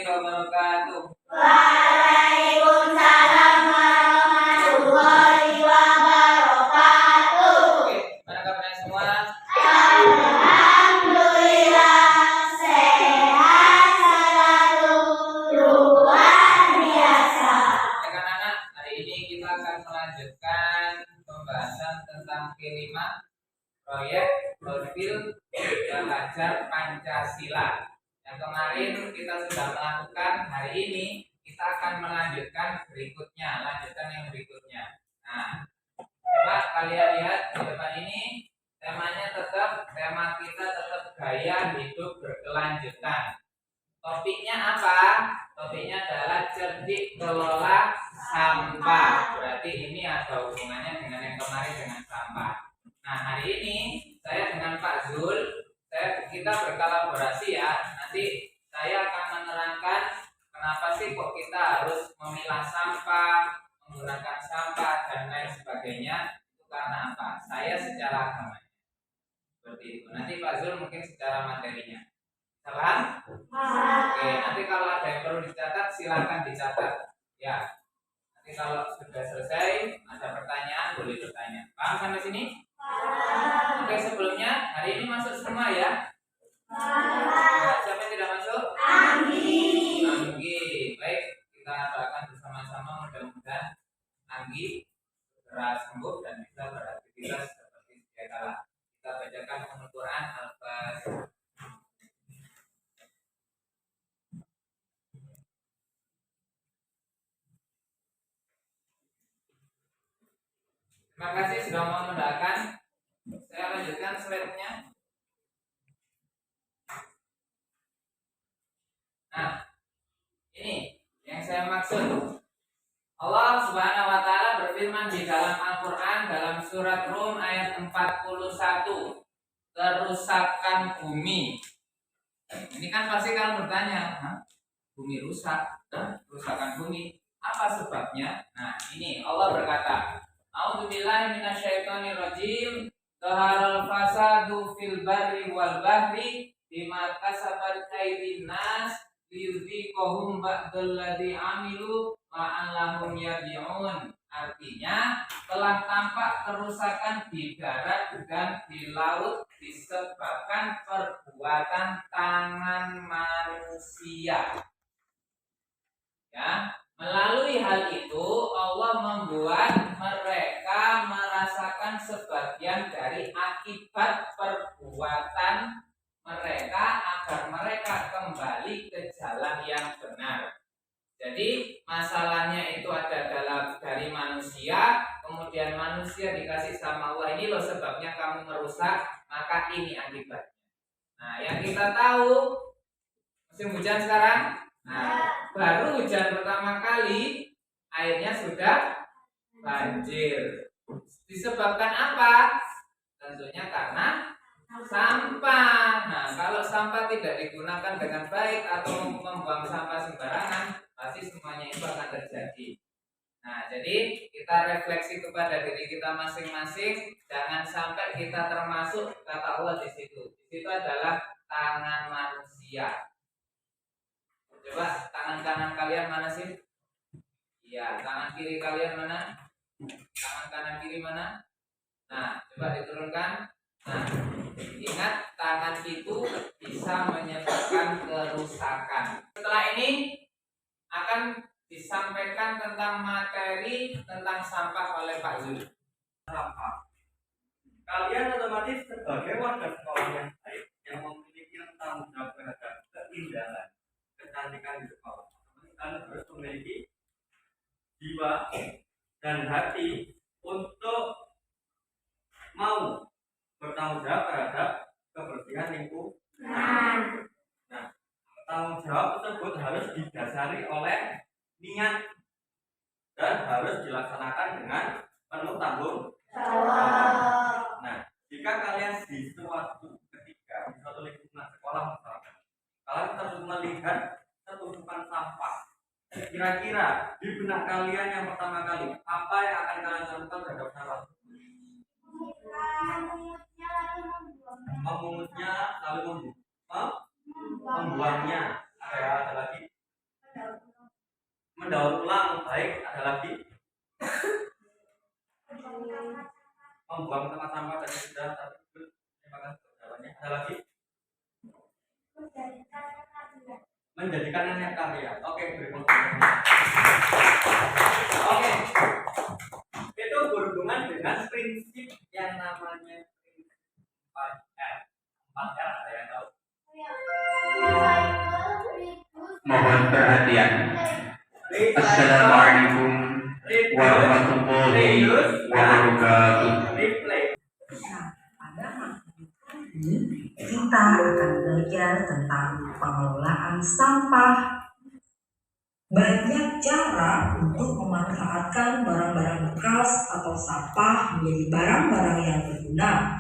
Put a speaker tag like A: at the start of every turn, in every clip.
A: wabarakatuh.
B: Waalaikumsalam warahmatullahi wabarakatuh.
A: Oke, mana kabarnya semua?
B: Alhamdulillah sehat selalu, luar biasa.
A: Baik anak-anak, hari ini kita akan melanjutkan pembahasan tentang kelima proyek profil belajar Pancasila. Yang kemarin kita sudah melakukan, hari ini kita akan melanjutkan berikutnya, lanjutan yang berikutnya. Nah, coba kalian lihat di depan ini, temanya tema kita tetap gaya hidup berkelanjutan. Topiknya apa? Topiknya adalah cerdik kelola sampah. Berarti ini ada hubungannya dengan yang kemarin dengan sampah. Nah, hari ini saya dengan Pak Zul, kita berkolaborasi ya. Nanti saya akan menerangkan kenapa sih kok kita harus memilah sampah, menggunakan sampah dan lain sebagainya. Itu karena apa? Saya secara agama. Seperti itu. Nanti Pak Zul mungkin secara materinya. Salah? Oke, nanti kalau ada yang perlu dicatat silakan dicatat. Ya. Nanti kalau sudah selesai ada pertanyaan boleh bertanya. Paham sampai sini? Oke, sebelumnya hari ini masuk semua ya? Nah, siapa yang tidak masuk? Anggi. Baik, kita doakan bersama-sama mudah-mudahan Anggi segera sembuh dan bisa beraktivitas seperti sedia kala. Kita bacakan Al-Quran Al-Fatihah. Terima kasih sudah mau mendoakan. Saya lanjutkan slide-nya. Nah, ini yang saya maksud. Allah Subhanahu wa taala berfirman di dalam Al-Qur'an dalam surat Rum ayat 41. Kerusakan bumi. Ini kan pasti kalian bertanya, bumi rusak, kerusakan bumi, apa sebabnya? Nah, ini Allah berkata, A'udzubillahi minasyaitonirrajim. Dhaharal fasadu fil barri wal bahri bima kasabat aydin nas liyudhiqahum ba'dalladzi amilu la'allahum yarji'un. Artinya telah tampak kerusakan di darat dan di laut disebabkan perbuatan tangan manusia. Ya, melalui hal itu Allah membuat mereka merasakan sebagian dari akibat perbuatan mereka agar mereka kembali ke jalan yang benar. Jadi masalahnya itu ada dari manusia, kemudian manusia dikasih sama Allah, ini loh sebabnya kamu merusak, maka ini akibatnya. Nah, yang kita tahu musim hujan sekarang. Nah, baru hujan pertama kali airnya sudah banjir. Disebabkan apa? Tentunya karena sampah. Nah, kalau sampah tidak digunakan dengan baik atau membuang sampah sembarangan, pasti semuanya itu akan terjadi. Nah, jadi kita refleksi kepada diri kita masing-masing, jangan sampai kita termasuk kata Allah di situ. Di situ adalah tangan manusia. Coba tangan kanan kalian mana sih? Iya, tangan kiri kalian mana? Tangan kanan kiri mana? Nah, coba diturunkan. Nah, ingat tangan itu bisa menyebabkan kerusakan. Setelah ini akan disampaikan tentang materi tentang sampah oleh Pak Zul.
C: Sampah. Kalian otomatis sebagai warga sekolah yang baik yang memiliki tanggung jawab terhadap keindahan, kecantikan di sekolah, kalian harus memiliki jiwa dan hati untuk mau bertanggung jawab terhadap kebersihan lingkungan. Nah, tanggung jawab tersebut harus didasari oleh niat dan harus dilaksanakan dengan penuh tanggung jawab. Nah, jika kalian di suatu ketika di suatu lingkungan sekolah misalkan, kalian harus melihat setumpukan sampah, kira-kira di benak kalian yang pertama kali apa yang akan kalian lakukan terhadap sampah? Memungutnya lalu membuangnya. Ada lagi? mendaur ulang baik, ada lagi membuang tempat sampah tadi sudah, tapi terima kasih jawabannya. Ada lagi menjadikannya karya. Oke, berikutnya. Oke, itu berhubungan dengan prinsip yang namanya prinsip 4R. 4R ada yang tahu?
D: Mohon perhatian. Assalamualaikum warahmatullahi wabarakatuh.
E: Pada materi ini kita akan belajar tentang pengelolaan sampah. Banyak cara untuk memanfaatkan barang-barang bekas atau sampah menjadi barang-barang yang berguna.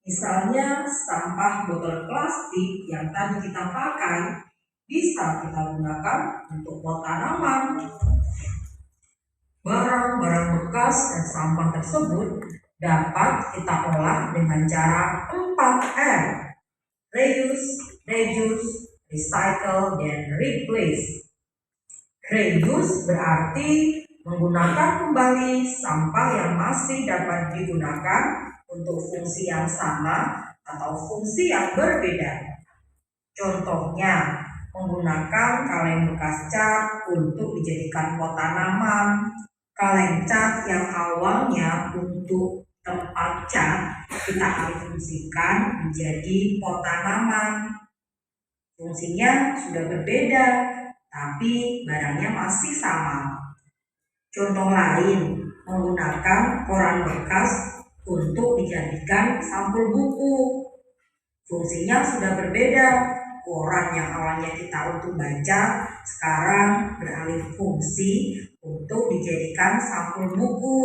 E: Misalnya sampah botol plastik yang tadi kita pakai bisa kita gunakan untuk pot tanaman. Barang-barang bekas dan sampah tersebut dapat kita olah dengan cara 4R. Reuse, reduce, recycle, dan replace. Reuse berarti menggunakan kembali sampah yang masih dapat digunakan untuk fungsi yang sama atau fungsi yang berbeda. Contohnya, menggunakan kaleng bekas cat untuk dijadikan pot tanaman. Kaleng cat yang awalnya untuk tempat cat kita alih fungsikan menjadi pot tanaman. Fungsinya sudah berbeda, tapi barangnya masih sama. Contoh lain, menggunakan koran bekas untuk dijadikan sampul buku. Fungsinya sudah berbeda. Koran yang awalnya kita untuk baca sekarang beralih fungsi untuk dijadikan sampul buku.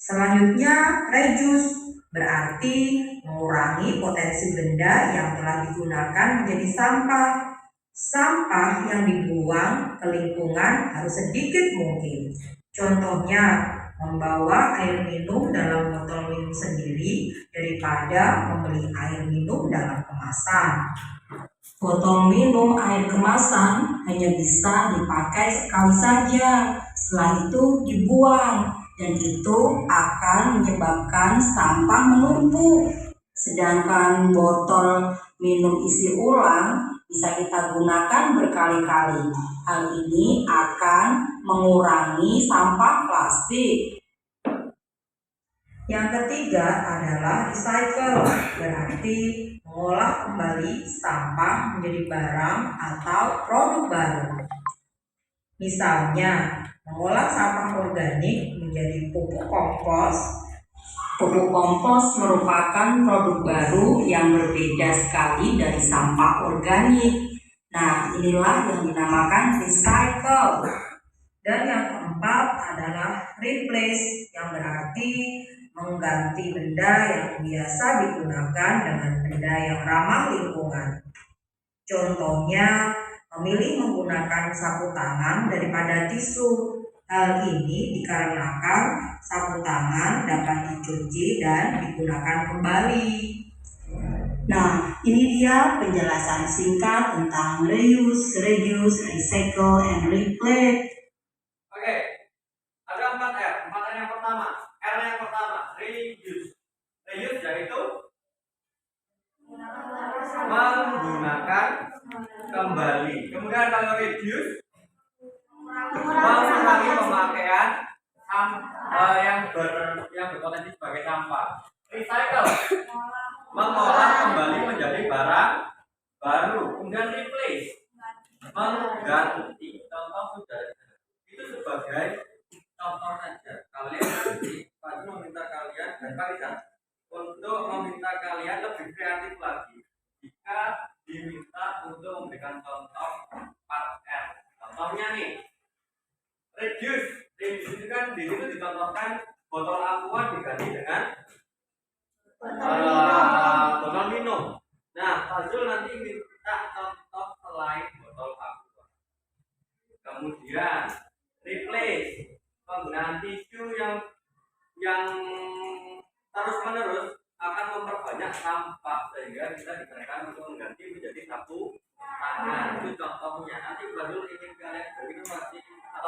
E: Selanjutnya, reduce berarti mengurangi potensi benda yang telah digunakan menjadi sampah. Sampah yang dibuang ke lingkungan harus sedikit mungkin. Contohnya, membawa air minum dalam botol minum sendiri daripada membeli air minum dalam kemasan. Botol minum air kemasan hanya bisa dipakai sekali saja, setelah itu dibuang, dan itu akan menyebabkan sampah menumpuk. Sedangkan botol minum isi ulang bisa kita gunakan berkali-kali. Hal ini akan mengurangi sampah plastik. Yang ketiga adalah recycle, berarti mengolah kembali sampah menjadi barang atau produk baru. Misalnya, mengolah sampah organik menjadi pupuk kompos. Pupuk kompos merupakan produk baru yang berbeda sekali dari sampah organik. Nah, inilah yang dinamakan recycle. Dan yang keempat adalah replace, yang berarti mengganti benda yang biasa digunakan dengan benda yang ramah lingkungan. Contohnya, memilih menggunakan sapu tangan daripada tisu. Hal ini dikarenakan sapu tangan dapat dicuci dan digunakan kembali. Nah, ini dia penjelasan singkat tentang reuse, reduce, recycle, and replace.
C: Oke, ada 4R. 4R yang pertama, R yang pertama, reuse. Reuse yaitu menggunakan kembali. Kemudian kalau reduce, mengurangi pemakaian yang berpotensi sebagai sampah. Recycle, mengolah kembali menjadi barang baru. Kemudian replace, mengganti. Contoh sudah itu sebagai contoh saja. Kalian nanti Pak meminta kalian dan Pak Rizal untuk meminta kalian lebih kreatif lagi jika diminta untuk memberikan contoh 4R. Contohnya nih, reduce. Reduce itu kan di situ dicontohkan botol aqua diganti dengan botol minum. Nah, Fazul nanti minta contoh selain botol aqua. Kemudian replace, penggunaan tisu yang terus menerus akan memperbanyak sampah sehingga kita digunakan untuk mengganti menjadi sapu tangan. Itu contohnya. Nanti Fazul ingin kalian berinovasi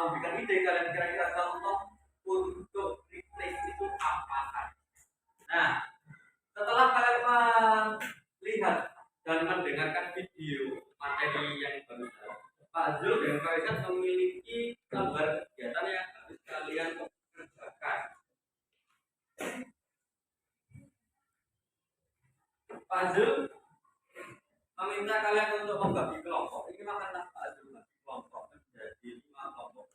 C: memberikan ide kalian kira-kira contoh untuk replace itu apa saja. Nah, setelah kalian melihat dan mendengarkan video materi yang barusan, Pak Zul dan Pak Isan memiliki gambar kegiatan yang harus kalian kerjakan. Pak Zul meminta kalian untuk membagi kelompok. Ini makanya Pak Zul membagi kelompok menjadi 5 kelompok.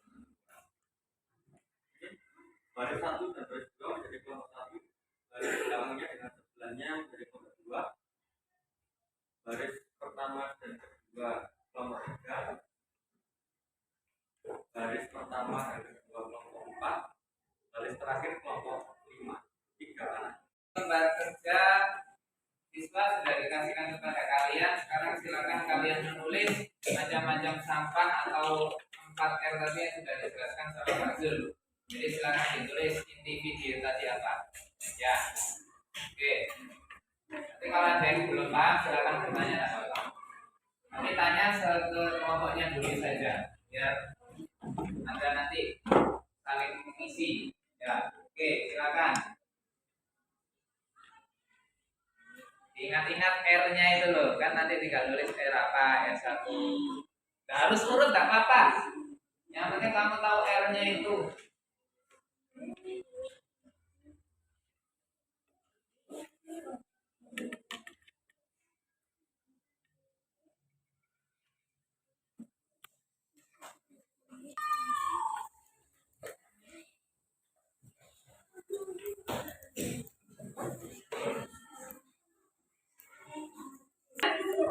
C: Baris 1 dan baris 2 menjadi kelompok 1. Baris belakangnya dengan sebelahnya menjadi kelompok 2. Baris pertama dan kedua kelompok 3. Baris pertama dan kedua kelompok 4. Baris terakhir kelompok 5. 3 anak.
A: Lembar kerja siswa sudah dikasihkan kepada kalian. Sekarang silakan kalian menulis macam-macam sampah atau 4R tadi yang sudah dijelaskan sama Pak Zul. Jadi silakan ditulis inti video tadi apa. Ya, oke. Nanti kalau ada yang belum paham silakan bertanya. Nanti tanya ke kelompoknya dulu saja, biar Anda nanti saling mengisi. Ya, oke, silakan. Ingat-ingat R-nya itu loh, kan nanti tinggal tulis R apa, R1. Nggak harus urut, nggak apa-apa. Yang penting kamu tahu R-nya itu.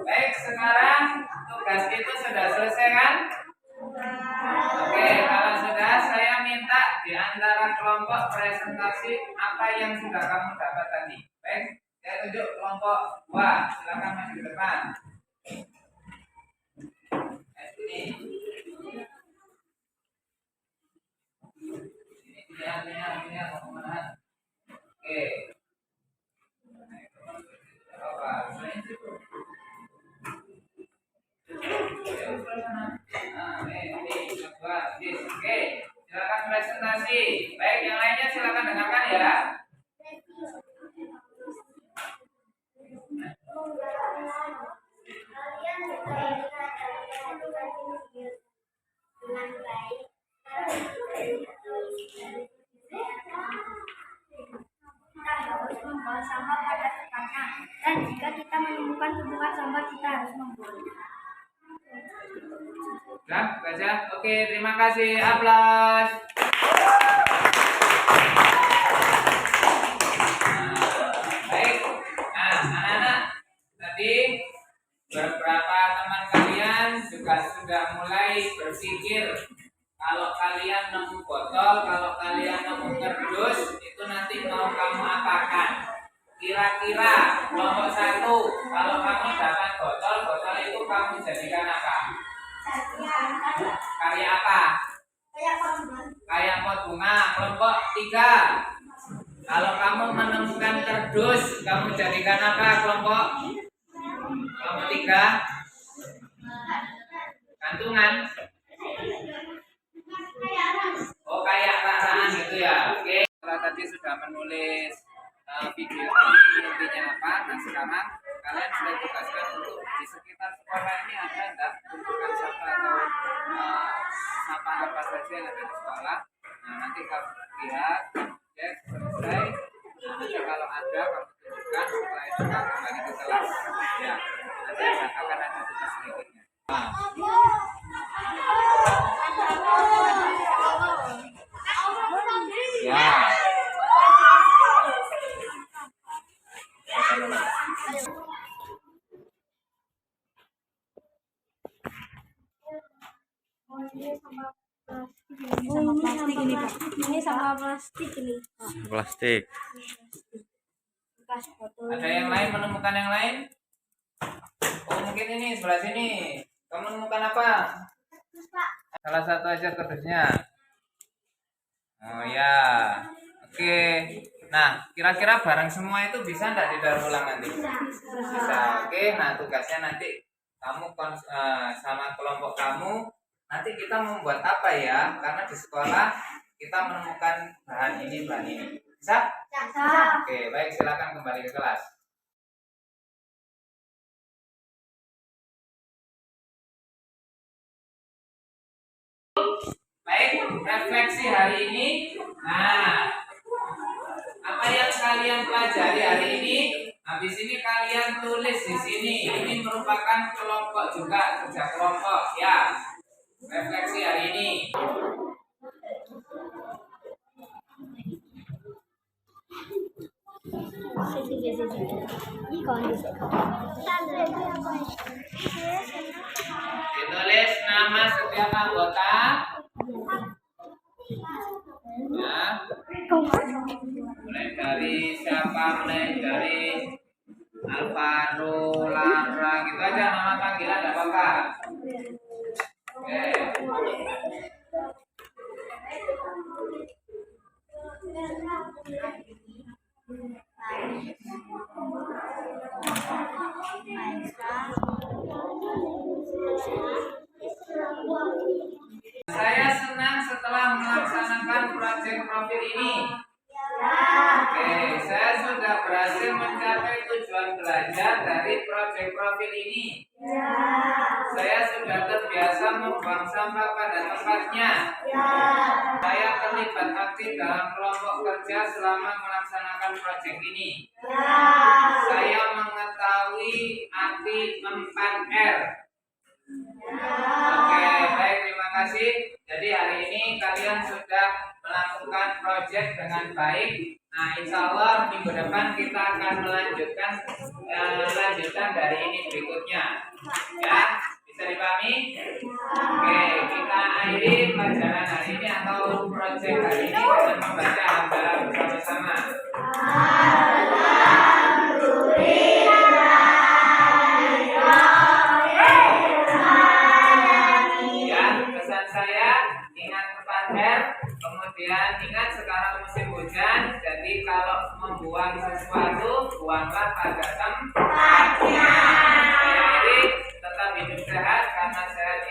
A: Baik, sekarang tugas itu sudah selesai kan? Oke, kalau sudah saya minta di antara kelompok presentasi apa yang sudah kamu dapat tadi. Baik, saya tunjuk kelompok 2. Silakan maju ke depan. Ini. Ini mau kemana? Oke. Apa? Oke, silakan presentasi. Baik, yang lainnya silakan dengarkan ya.
B: Kalian juga ingat dengan baik. Kita harus membuang sampah pada tempatnya, dan jika kita menemukan tumpukan sampah kita harus membuangnya.
A: Sudah, baca. Oke, terima kasih. Aplaus. Baik. Nah, anak-anak, tadi beberapa teman kalian juga sudah mulai berpikir kalau kalian nemu botol, kalau kalian nemu kardus, itu nanti mau kamu apakan? Kira-kira kelompok 1, kalau kamu dapat botol, botol itu kamu jadikan apa? Karya apa? Kayak pot bunga. Kelompok 3, kalau kamu menemukan kardus, kamu jadikan apa kelompok 3? Gantungan. Oh, kayak raraan gitu ya. Oke, kalau tadi sudah menulis video tadi intinya apa. Nah, sekarang kalian sudah tugaskan untuk di sekitar sekolah ini ada enggak tumpukan sampah atau sampah apa saja yang ada di sekolah. Nah, nanti kamu lihat, cek selesai. Nanti kalau ada kamu tunjukkan, setelah itu kamu kembali ke kelas. Ya, nanti akan ada tugas berikutnya. Nah. Ya.
B: Ini sama plastik ini.
C: Plastik.
B: Bekas botol.
A: Ada yang lain menemukan yang lain? Oh, mungkin ini sebelah sini. Kamu menemukan apa? Salah satu aja kardusnya. Oh ya. Oke. Nah, kira-kira barang semua itu bisa enggak didaur ulang nanti? Bisa. Oke, nah tugasnya nanti kamu sama kelompok kamu nanti kita membuat apa ya? Karena di sekolah kita menemukan bahan ini. Bisa? Oke, baik, silakan kembali ke kelas. Baik, refleksi hari ini. Nah, apa yang kalian pelajari hari ini? Habis ini kalian tulis di sini. Ini merupakan kelompok juga, kerja kelompok ya. Refleksi hari ini. Ditulis nama setiap anggota. Ya. Mulai dari siapa? Mulai dari Alvaro, Lara, gitu aja nama panggilan, enggak apa-apa. Oke. Saya senang setelah melaksanakan proyek profil ini. Oke, saya sudah berhasil mencapai tujuan belajar dari proyek profil ini. Saya sudah terbiasa membuang sampah pada tempatnya. Saya terlibat aktif dalam kelompok kerja selama melaksanakan proyek ini. Saya mengetahui arti 4R. Oke, baik, terima kasih. Jadi hari ini kalian sudah melakukan proyek dengan baik. Nah, insya Allah minggu depan kita akan melanjutkan lanjutan dari ini berikutnya. Ya, bisa dipahami? Oke, kita akhiri pelajaran hari ini atau proyek hari ini dengan membaca Alhamdulillah bersama-sama. Kemudian ingat sekarang musim hujan, jadi kalau membuang sesuatu, buanglah pada tempatnya. Jadi tetap hidup sehat karena sehat